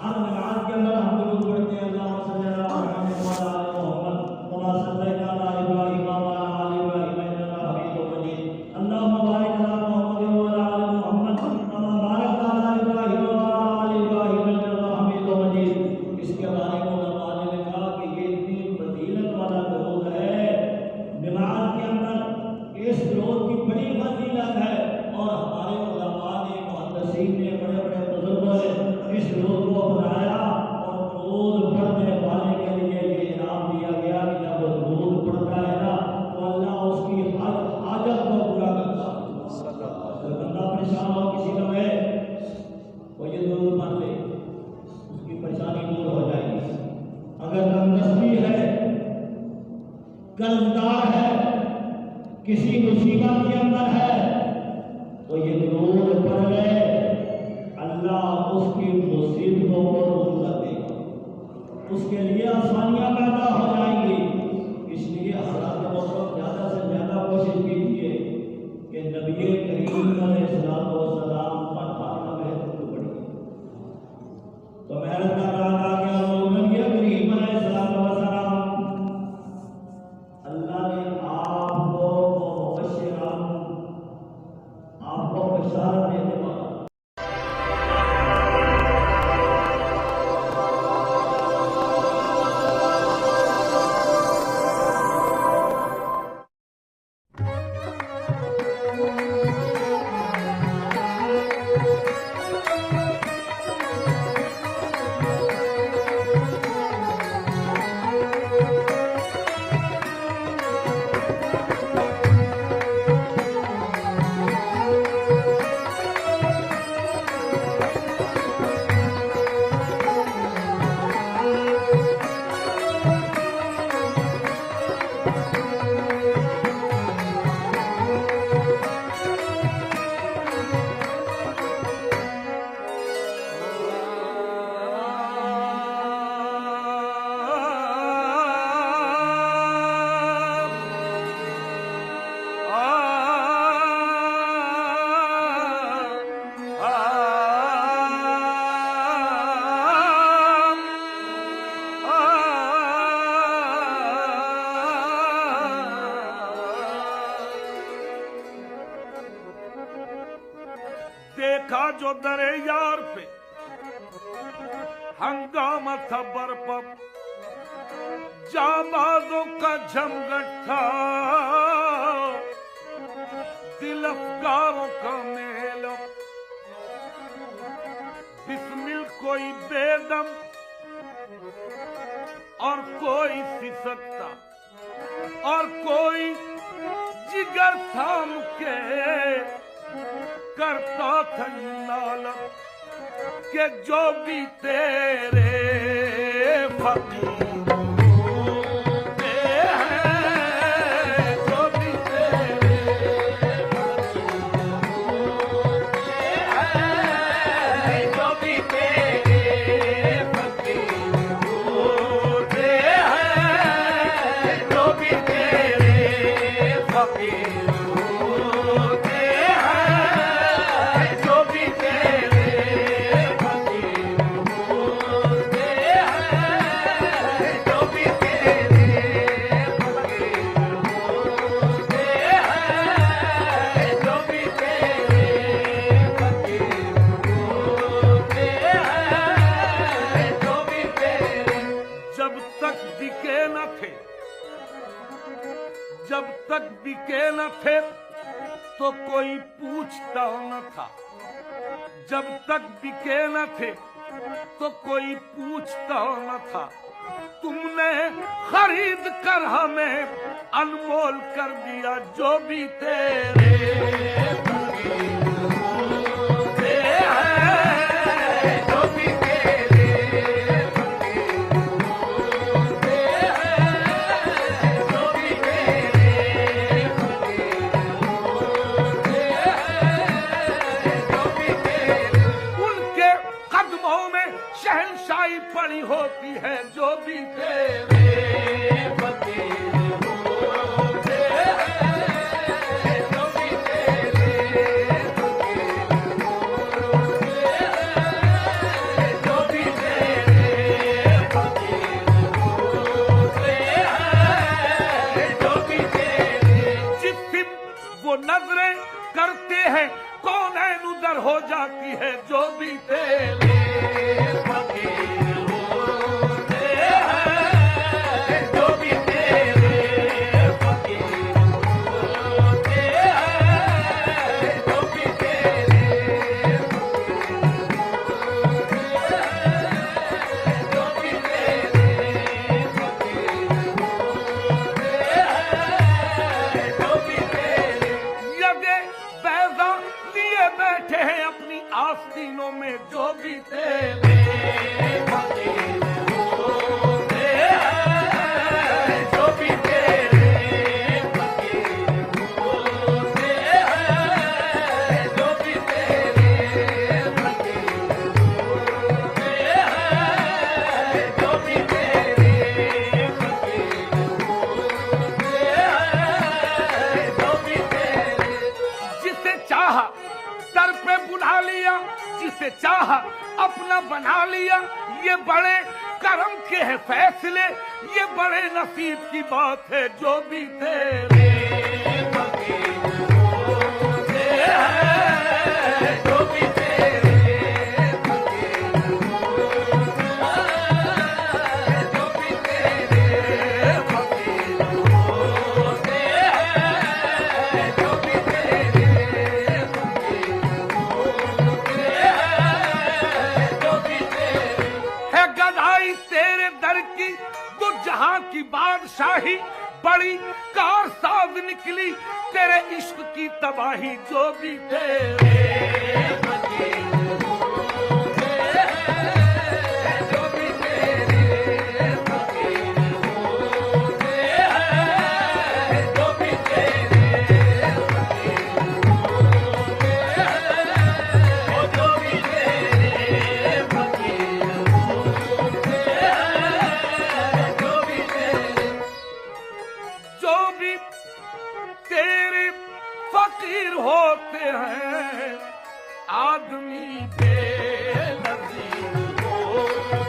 हर नमाज के अंदर हम दुरूद पढ़ते हैं, अल्लाहुम्मा सल्ली अला मुहम्मद व अला आलि मुहम्मद कमा सल्लैता अला इब्राहीम व अला आलि इब्राहीम इन्नका हमीदुम मजीद। अल्लाहुम्मा बारिक अला मुहम्मद व अला आलि मुहम्मद कमा बारकता अला इब्राहीम व अला आलि इब्राहीम इन्नका हमीदुम मजीद। इसके बारे में उलमा ने लिखा कि ये इतनी फजीलत वाला दुरूद है, नमाज के अंदर इस दुरूद की बड़ी फजीलत है। और हमारे उलमा ने, मुहद्दिसीन ने, बड़े बड़े बुजुर्गों ने इस दुरूद को बनाया और दुरूद पढ़ने वाले के लिए ये इनाम दिया गया कि जब वो दुरूद पढ़ता है ना तो अल्लाह उसकी हर हाजत को पूरा करता है। अगर बंदा परेशान हो किसी समय वो ये दुरूद पढ़ ले, उसकी परेशानी दूर हो जाएगी। अगर तंगदस्ती है, कर्जदार है, किसी मुसीबत के अंदर है तो ये दुरूद पढ़ ले, अल्लाह उसकी मुसीबतों को दूर कर देगा, उसके लिए आसानियां पैदा हो जाएंगी। इसलिए हज़रात मोहतरम ज़्यादा से ज़्यादा कोशिश कीजिए कि नबी करीम अलैहिस्सलाम पर आपका महत्व बढ़े। तो मेहनत कर रहा था कि नबी करीम अलैहिस्सलाम अल्लाह ने आपको मुबश्शिरन, आपको बशारत देने वाला देखा जो दरे यार पे हंगामा था बरपा, जाबाजों का जमगट्ठा, दिल अफगारों का मेला, बिस्मिल कोई बेदम और कोई सिसकता और कोई जिगर थाम के करता था नाला के जो भी तेरे फकीर होते हैं, जो भी तेरे फकीर होते हैं, जो भी तेरे फकीर होते हैं, जो भी तेरे फकीर होते हैं, जो भी तेरे फकीर होते हैं, जो भी तेरे फकीर होते हैं, जो भी तेरे फकीर होते हैं, जो भी तेरे। जब तक बिके न थे, जब तक बिके न थे तो कोई पूछता न था, जब तक बिके न थे तो कोई पूछता न था। तुमने खरीद कर हमें अनमोल कर दिया, जो भी तेरे फकीर होते हैं, जो भी तेरे फकीर होते हैं, जो भी तेरे फकीर होते हैं, जो भी तेरे। उनके कदमों में शहंशाही पड़ी होती है, जो भी तेरे फकीर होते हैं, जो भी तेरे फकीर होते हैं, जो भी तेरे जाती है जो भी तेरे फकीर होते हैं, जो भी तेरे फकीर होते हैं, जो भी तेरे जो भी तेरे फकीर होते हैं, जो भी तेरे यदे बैजा लिए बैठे हैं अपनी आस्तीनों में, जो भी तेरे फकीर होते हैं, जो भी तेरे फकीर होते हैं, जो भी तेरे फकीर होते हैं, जो भी तेरे फकीर होते हैं, जो भी तेरे जिसे चाहा दर पे बुला लिया, जिसे चाहा अपना बना लिया, ये बड़े करम के है फैसले, ये बड़े नसीब की बात है, जो भी तेरे फकीर होते हैं, जो भी तेरे फकीर होते हैं, जो भी तेरे फकीर होते हैं, जो भी तेरे फकीर होते हैं, जो भी तेरे है गदाई तेरे दर की, तो जहां की बादशाही बड़ी कारसाज निकली, तेरे इश्क की तबाही, जो भी तेरे फकीर होते हैं, जो भी तेरे फकीर होते हैं, जो भी तेरे फकीर होते हैं, जो भी तेरे फकीर होते हैं, जो भी तेरे फकीर होते हैं, आदमी बेनज़ीर हो